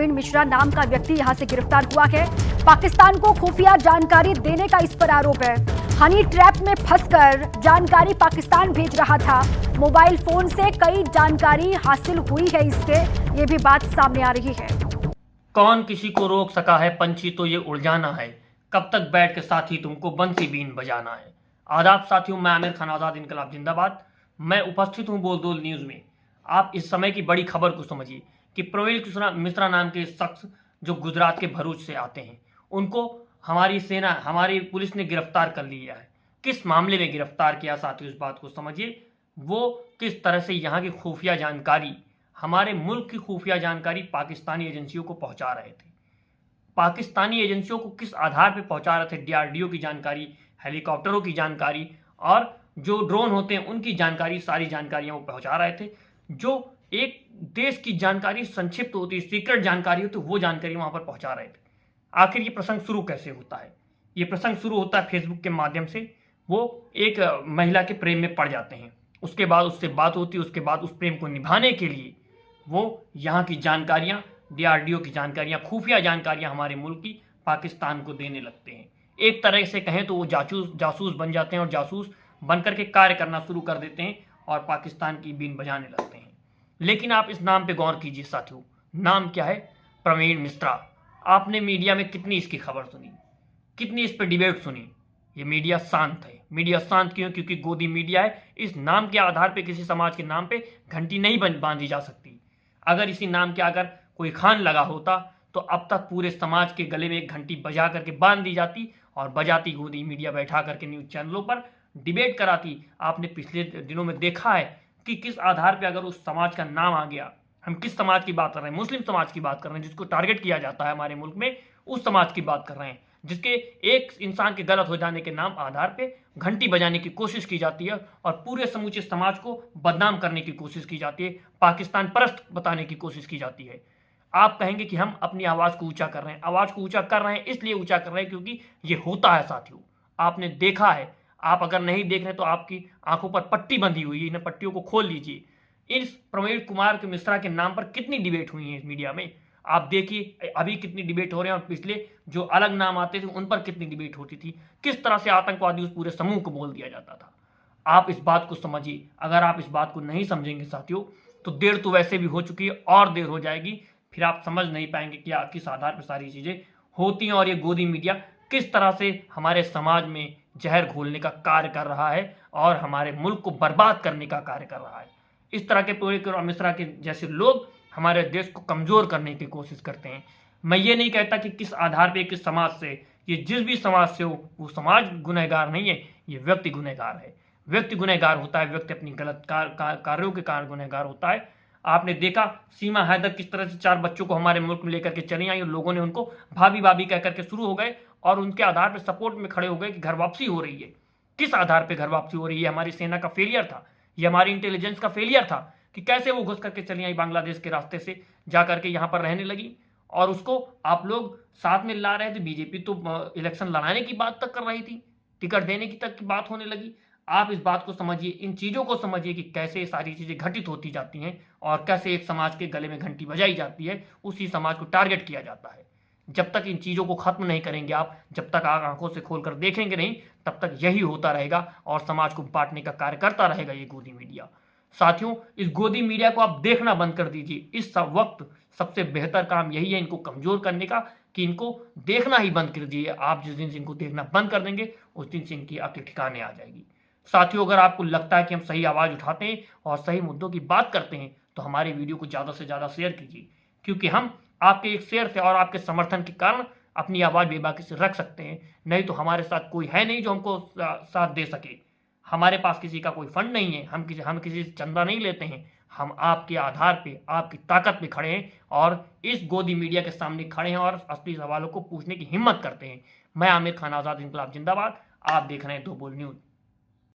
प्रवीण मिश्रा नाम का व्यक्ति यहां से गिरफ्तार हुआ है। पाकिस्तान को खुफिया जानकारी देने का इस पर आरोप है। हनी ट्रैप में फंसकर जानकारी पाकिस्तान भेज रहा था। मोबाइल फोन से कई जानकारी हासिल हुई है इसके, ये भी बात सामने आ रही है। कौन किसी को रोक सका है, पंछी तो ये उड़ जाना है। कब तक बैठ के साथी तुमको बंसी बीन बजाना है। आदाब साथियों, मैं आमिर खान आज़ाद इनकलाब जिंदाबाद। मैं उपस्थित हूं बोलदोल न्यूज़ में। आप इस समय की बड़ी खबर को समझिए कि प्रवीण मिश्रा नाम के शख्स जो गुजरात के भरूच से आते हैं, उनको हमारी सेना, हमारी पुलिस ने गिरफ्तार कर लिया है। किस मामले में गिरफ्तार किया साथियों, इस बात को समझिए। वो किस तरह से यहाँ की खुफिया जानकारी, हमारे मुल्क की खुफिया जानकारी पाकिस्तानी एजेंसियों को पहुंचा रहे थे। पाकिस्तानी एजेंसियों को किस आधार पर पहुंचा रहे थे? डीआरडीओ की जानकारी, हेलीकॉप्टरों की जानकारी और जो ड्रोन होते हैं उनकी जानकारी, सारी जानकारियां वो पहुंचा रहे थे। जो एक देश की जानकारी संक्षिप्त होती, सीक्रेट जानकारी होती, वो जानकारी वहां पर पहुंचा रहे थे। आखिर ये प्रसंग शुरू कैसे होता है? ये प्रसंग शुरू होता है फेसबुक के माध्यम से। वो एक महिला के प्रेम में पड़ जाते हैं, उसके बाद उससे बात होती है, उसके बाद उस प्रेम को निभाने के लिए वो यहाँ की जानकारियाँ, डीआरडीओ की जानकारियाँ, खुफिया जानकारियाँ हमारे मुल्क की पाकिस्तान को देने लगते हैं। एक तरह से कहें तो वो जासूस बन जाते हैं और जासूस बनकर के कार्य करना शुरू कर देते हैं और पाकिस्तान की बीन बजाने लगते हैं। लेकिन आप इस नाम पे गौर कीजिए साथियों, नाम क्या है? प्रवीण मिश्रा। आपने मीडिया में कितनी इसकी खबर सुनी, कितनी इस पर डिबेट सुनी? ये मीडिया शांत है। मीडिया शांत क्यों? क्योंकि गोदी मीडिया है। इस नाम के आधार पे किसी समाज के नाम पे घंटी नहीं बांधी जा सकती। अगर इसी नाम के अगर कोई खान लगा होता तो अब तक पूरे समाज के गले में एक घंटी बजा करके बांध दी जाती और बजाती गोदी मीडिया बैठा करके न्यूज चैनलों पर डिबेट कराती। आपने पिछले दिनों में देखा है कि किस आधार पे अगर उस समाज का नाम आ गया, हम किस समाज की बात कर रहे हैं? मुस्लिम समाज की बात कर रहे हैं, जिसको टारगेट किया जाता है हमारे मुल्क में, उस समाज की बात कर रहे हैं, जिसके एक इंसान के गलत हो जाने के नाम आधार पे घंटी बजाने की कोशिश की जाती है और पूरे समूचे समाज को बदनाम करने की कोशिश की जाती है, पाकिस्तान परस्त बताने की कोशिश की जाती है। आप कहेंगे कि हम अपनी आवाज को ऊंचा कर रहे हैं। आवाज को ऊंचा कर रहे हैं इसलिए ऊंचा कर रहे हैं क्योंकि ये होता है साथियों। आपने देखा है, आप अगर नहीं देख रहे तो आपकी आंखों पर पट्टी बंधी हुई है, इन पट्टियों को खोल लीजिए। इस प्रवीण कुमार के मिश्रा के नाम पर कितनी डिबेट हुई है इस मीडिया में, आप देखिए। अभी कितनी डिबेट हो रहे हैं और पिछले जो अलग नाम आते थे उन पर कितनी डिबेट होती थी। किस तरह से आतंकवादी उस पूरे समूह को बोल दिया जाता था। आप इस बात को समझिए। अगर आप इस बात को नहीं समझेंगे साथियों तो देर तो वैसे भी हो चुकी है और देर हो जाएगी। फिर आप समझ नहीं पाएंगे कि किस आधार पर सारी चीजें होती हैं और ये गोदी मीडिया किस तरह से हमारे समाज में जहर घोलने का कार्य कर रहा है और हमारे मुल्क को बर्बाद करने का कार्य कर रहा है। इस तरह के प्रवीण मिश्रा के जैसे लोग हमारे देश को कमजोर करने की कोशिश करते हैं। मैं ये नहीं कहता कि किस आधार पे, किस समाज से, ये जिस भी समाज से हो वो समाज गुनहगार नहीं है, ये व्यक्ति गुनहगार है। व्यक्ति गुनहगार होता है, व्यक्ति अपनी गलत कार्यों के कारण गुनहगार होता है। आपने देखा सीमा हैदर किस तरह से 4 बच्चों को हमारे मुल्क में लेकर के चली आई और लोगों ने उनको भाभी भाभी कह करके शुरू हो गए और उनके आधार पर सपोर्ट में खड़े हो गए कि घर वापसी हो रही है। किस आधार पर घर वापसी हो रही है? हमारी सेना का फेलियर था, ये हमारी इंटेलिजेंस का फेलियर था कि कैसे वो घुस करके चली आई बांग्लादेश के रास्ते से जा करके यहाँ पर रहने लगी और उसको आप लोग साथ में ला रहे थे। बीजेपी तो इलेक्शन लड़ाने की बात तक कर रही थी, टिकट देने की तक की बात होने लगी। आप इस बात को समझिए, इन चीज़ों को समझिए कि कैसे सारी चीज़ें घटित होती जाती हैं और कैसे एक समाज के गले में घंटी बजाई जाती है, उसी समाज को टारगेट किया जाता है। जब तक इन चीज़ों को खत्म नहीं करेंगे आप, जब तक आप आंखों से खोलकर देखेंगे नहीं, तब तक यही होता रहेगा और समाज को बांटने का कार्य करता रहेगा ये गोदी मीडिया। साथियों, इस गोदी मीडिया को आप देखना बंद कर दीजिए। इस सब वक्त सबसे बेहतर काम यही है इनको कमजोर करने का, कि इनको देखना ही बंद कर दीजिए। आप जिस दिन से इनको देखना बंद कर देंगे उस दिन से इनकी आपके ठिकाने आ जाएगी। साथियों, अगर आपको लगता है कि हम सही आवाज़ उठाते हैं और सही मुद्दों की बात करते हैं तो हमारे वीडियो को ज़्यादा से ज़्यादा शेयर कीजिए, क्योंकि हम आपके एक शेयर से और आपके समर्थन के कारण अपनी आवाज़ बेबाकी से रख सकते हैं। नहीं तो हमारे साथ कोई है नहीं जो हमको साथ दे सके। हमारे पास किसी का कोई फंड नहीं है, हम किसी से चंदा नहीं लेते हैं। हम आपके आधार पे, आपकी ताकत पे खड़े हैं और इस गोदी मीडिया के सामने खड़े हैं और असली सवालों को पूछने की हिम्मत करते हैं। मैं आमिर खान आज़ाद इनकलाब जिंदाबाद। आप देख रहे हैं दो बोल न्यूज़।